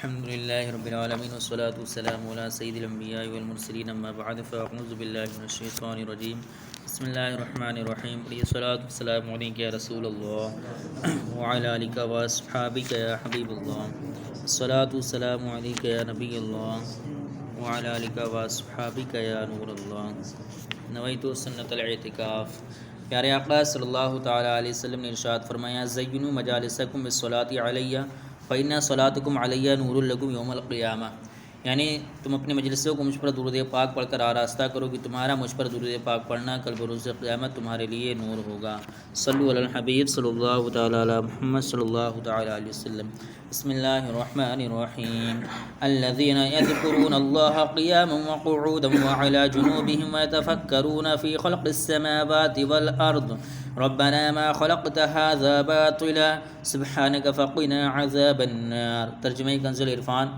الحمد لله رب العالمين والصلاة والسلام على سيد الأنبياء والمرسلين أما بعد فأعوذ بالله من الشيطان الرجيم بسم الله الرحمن الرحيم الصلاة والسلام عليك يا رسول الله وعلى آلك وأصحابك يا حبيب الله الصلاة والسلام عليك يا نبي الله وعلى آلك وأصحابك يا نور الله نويت سنة الاعتکاف۔ پیارے آقا صلی اللہ تعالیٰ علیہ وسلم نے ارشاد فرمایا زینوا مجالسکم بالصلاۃ علیہ فإن صلاتکم علیہ نور لکم یوم القیامہ، یعنی تم اپنے مجلسوں کو مجھ پر درود پاک پڑھ کر آراستہ کرو کہ تمہارا مجھ پر درود پاک پڑھنا کل بروز قیامت تمہارے لیے نور ہوگا۔ صلو علی الحبیب صلی اللہ تعالیٰ علی محمد صلی اللہ تعالیٰ علیہ وسلم۔ بسم اللہ الرحمن الرحیم الذین یذکرون اللہ قیاما وقعودا وعلی جنوبہم ویتفکرون فی خلق السماوات والارض ربنا ما خلقت هذا باطلا سبحانک فقنا عذاب النار۔ ترجمہ کنز العرفان۔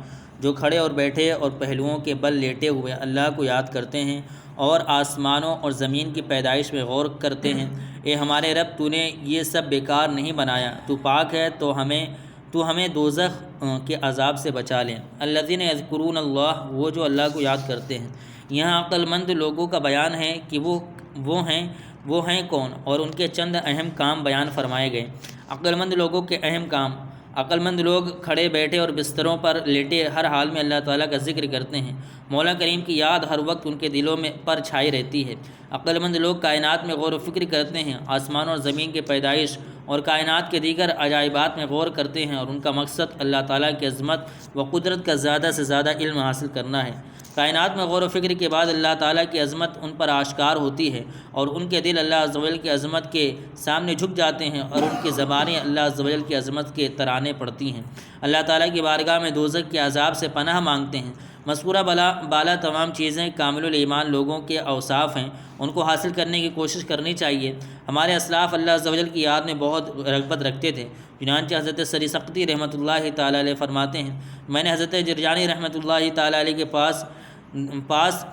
جو کھڑے اور بیٹھے اور پہلوؤں کے بل لیٹے ہوئے اللہ کو یاد کرتے ہیں اور آسمانوں اور زمین کی پیدائش میں غور کرتے ہیں، اے ہمارے رب تو نے یہ سب بیکار نہیں بنایا، تو پاک ہے، تو ہمیں دوزخ کے عذاب سے بچا لیں۔ الذین یذکرون اللہ، وہ جو اللہ کو یاد کرتے ہیں۔ یہاں عقل مند لوگوں کا بیان ہے کہ وہ ہیں کون، اور ان کے چند اہم کام بیان فرمائے گئے۔ عقل مند لوگوں کے اہم کام۔ عقل مند لوگ کھڑے بیٹھے اور بستروں پر لیٹے ہر حال میں اللہ تعالیٰ کا ذکر کرتے ہیں۔ مولا کریم کی یاد ہر وقت ان کے دلوں میں پر چھائی رہتی ہے۔ عقل مند لوگ کائنات میں غور و فکر کرتے ہیں، آسمان اور زمین کی پیدائش اور کائنات کے دیگر عجائبات میں غور کرتے ہیں، اور ان کا مقصد اللہ تعالیٰ کی عظمت و قدرت کا زیادہ سے زیادہ علم حاصل کرنا ہے۔ کائنات میں غور و فکر کے بعد اللہ تعالیٰ کی عظمت ان پر آشکار ہوتی ہے، اور ان کے دل اللہ عز و جل کی عظمت کے سامنے جھک جاتے ہیں، اور ان کی زبانیں اللہ عز و جل کی عظمت کے ترانے پڑھتی ہیں۔ اللہ تعالیٰ کی بارگاہ میں دوزخ کے عذاب سے پناہ مانگتے ہیں۔ مذکورہ بالا تمام چیزیں کامل الایمان لوگوں کے اوصاف ہیں، ان کو حاصل کرنے کی کوشش کرنی چاہیے۔ ہمارے اسلاف اللہ عز و جل کی یاد میں بہت رغبت رکھتے تھے، چنانچہ حضرت سری سقطی رحمۃ اللہ تعالیٰ علیہ فرماتے ہیں میں نے حضرت جرجانی رحمۃ اللہ تعالیٰ علیہ کے پاس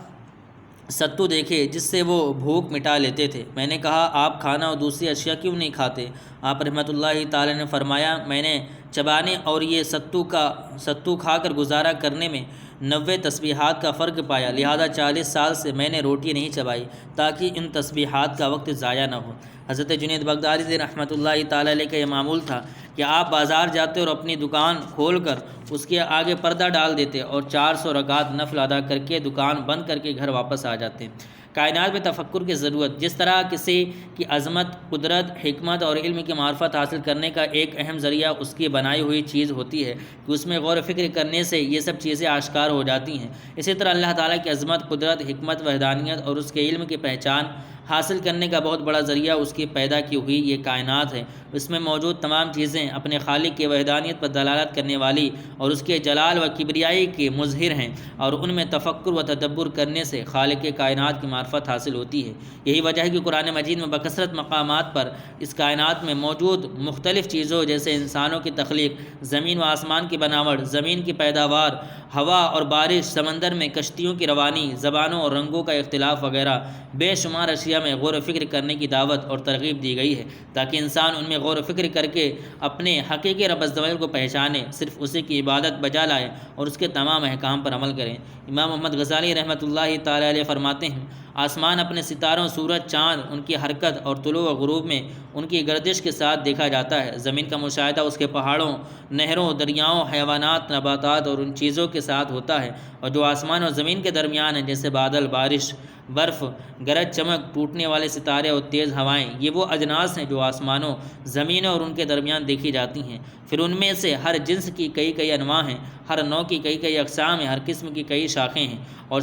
ستو دیکھے جس سے وہ بھوک مٹا لیتے تھے۔ میں نے کہا آپ کھانا اور دوسری اشیاء کیوں نہیں کھاتے؟ آپ رحمۃ اللہ تعالیٰ نے فرمایا میں نے چبانے اور یہ ستو کھا کر گزارا کرنے میں 90 تسبیحات کا فرق پایا، لہذا 40 سال سے میں نے روٹی نہیں چبائی تاکہ ان تسبیحات کا وقت ضائع نہ ہو۔ حضرت جنید بغدادی رحمۃ اللہ تعالیٰ علیہ کا یہ معمول تھا کہ آپ بازار جاتے اور اپنی دکان کھول کر اس کے آگے پردہ ڈال دیتے اور 400 رکعت نفل ادا کر کے دکان بند کر کے گھر واپس آ جاتے۔ کائنات میں تفکر کی ضرورت۔ جس طرح کسی کی عظمت، قدرت، حکمت اور علم کی معرفت حاصل کرنے کا ایک اہم ذریعہ اس کی بنائی ہوئی چیز ہوتی ہے کہ اس میں غور و فکر کرنے سے یہ سب چیزیں آشکار ہو جاتی ہیں، اسی طرح اللہ تعالیٰ کی عظمت، قدرت، حکمت، وحدانیت اور اس کے علم کی پہچان حاصل کرنے کا بہت بڑا ذریعہ اس کی پیدا کی ہوئی یہ کائنات ہے۔ اس میں موجود تمام چیزیں اپنے خالق کی وحدانیت پر دلالت کرنے والی اور اس کے جلال و کبریائی کے مظہر ہیں، اور ان میں تفکر و تدبر کرنے سے خالق کائنات کی معرفت حاصل ہوتی ہے۔ یہی وجہ ہے کہ قرآن مجید میں بکثرت مقامات پر اس کائنات میں موجود مختلف چیزوں جیسے انسانوں کی تخلیق، زمین و آسمان کی بناوٹ، زمین کی پیداوار، ہوا اور بارش، سمندر میں کشتیوں کی روانی، زبانوں اور رنگوں کا اختلاف وغیرہ بے شمار اشیاء میں غور و فکر کرنے کی دعوت اور ترغیب دی گئی ہے تاکہ انسان ان میں غور و فکر کر کے اپنے حقیقی رب عز و جل کو پہچانے، صرف اسی کی عبادت بجا لائے اور اس کے تمام احکام پر عمل کریں۔ امام محمد غزالی رحمۃ اللہ تعالیٰ علیہ فرماتے ہیں آسمان اپنے ستاروں، سورج، چاند، ان کی حرکت اور طلوع و غروب میں ان کی گردش کے ساتھ دیکھا جاتا ہے۔ زمین کا مشاہدہ اس کے پہاڑوں، نہروں، دریاؤں، حیوانات، نباتات اور ان چیزوں کے ساتھ ہوتا ہے، اور جو آسمان اور زمین کے درمیان ہیں جیسے بادل، بارش، برف، گرج چمک، ٹوٹنے والے ستارے اور تیز ہوائیں، یہ وہ اجناس ہیں جو آسمانوں، زمینوں اور ان کے درمیان دیکھی جاتی ہیں۔ پھر ان میں سے ہر جنس کی کئی انواع ہیں، ہر نوع کی کئی اقسام ہیں، ہر قسم کی کئی شاخیں ہیں، اور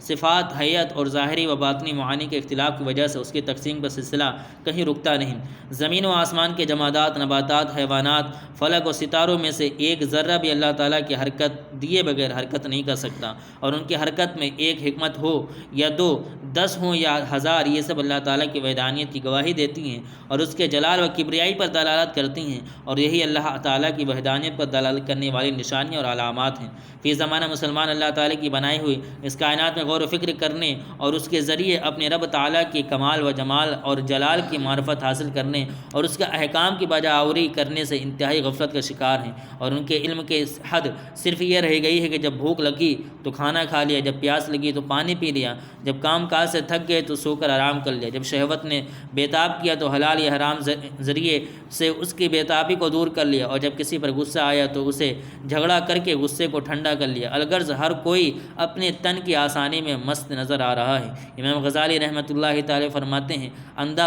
صفات، حیت اور ظاہری و باطنی معانی کے اختلاف کی وجہ سے اس کی تقسیم کا سلسلہ کہیں رکتا نہیں۔ زمین و آسمان کے جمادات، نباتات، حیوانات، فلک اور ستاروں میں سے ایک ذرہ بھی اللہ تعالیٰ کی حرکت دیے بغیر حرکت نہیں کر سکتا، اور ان کی حرکت میں ایک حکمت ہو یا 2 10 ہوں یا 1000، یہ سب اللہ تعالیٰ کی وحدانیت کی گواہی دیتی ہیں اور اس کے جلال و کبریائی پر دلالت کرتی ہیں، اور یہی اللہ تعالیٰ کی وحدانیت پر دلالت کرنے والی نشانیاں اور علامات ہیں۔ فی زمانہ مسلمان اللہ تعالیٰ کی بنائی ہوئی اس کائنات میں غور و فکر کرنے اور اس کے ذریعے اپنے رب تعالیٰ کے کمال و جمال اور جلال کی معرفت حاصل کرنے اور اس کے احکام کی بجا آوری کرنے سے انتہائی غفلت کا شکار ہیں، اور ان کے علم کے حد صرف یہ رہ گئی ہے کہ جب بھوک لگی تو کھانا کھا لیا، جب پیاس لگی تو پانی پی لیا، جب کام کاج سے تھک گئے تو سو کر آرام کر لیا، جب شہوت نے بےتاب کیا تو حلال یا حرام ذریعے سے اس کی بےتابی کو دور کر لیا، اور جب کسی پر غصہ آیا تو اسے جھگڑا کر کے غصے کو ٹھنڈا کر لیا۔ الغرض ہر کوئی اپنے تن کی آسانی میں مست نظر آ رہا ہے۔ امام غزالی رحمۃ اللہ تعالی فرماتے ہیں، اندھا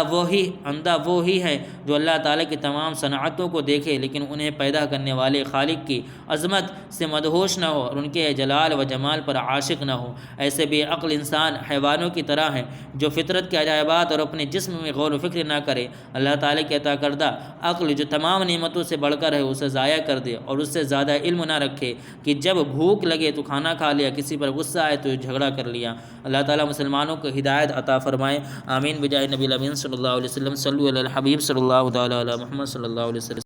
وہی ہے جو اللہ تعالیٰ کی تمام صنعتوں کو دیکھے لیکن انہیں پیدا کرنے والے خالق کی عظمت سے مدہوش نہ ہو اور ان کے جلال و جمال پر عاشق نہ ہو۔ ایسے بے عقل انسان حیوانوں کی طرح ہیں جو فطرت کے عجائبات اور اپنے جسم میں غور و فکر نہ کرے۔ اللہ تعالیٰ کی عطا کردہ عقل جو تمام نعمتوں سے بڑھ کر ہے اسے ضائع کر دے اور اس سے زیادہ علم نہ رکھے کہ جب بھوک لگے تو کھانا کھا لیا، کسی پر غصہ آئے تو جھگڑا کر لیا۔ اللہ تعالیٰ مسلمانوں کو ہدایت عطا فرمائے، آمین بجائے نبی الامین صلی اللہ علیہ وسلم۔ صلو علی الحبیب صلی اللہ تعالیٰ علی محمد صلی اللہ علیہ وسلم۔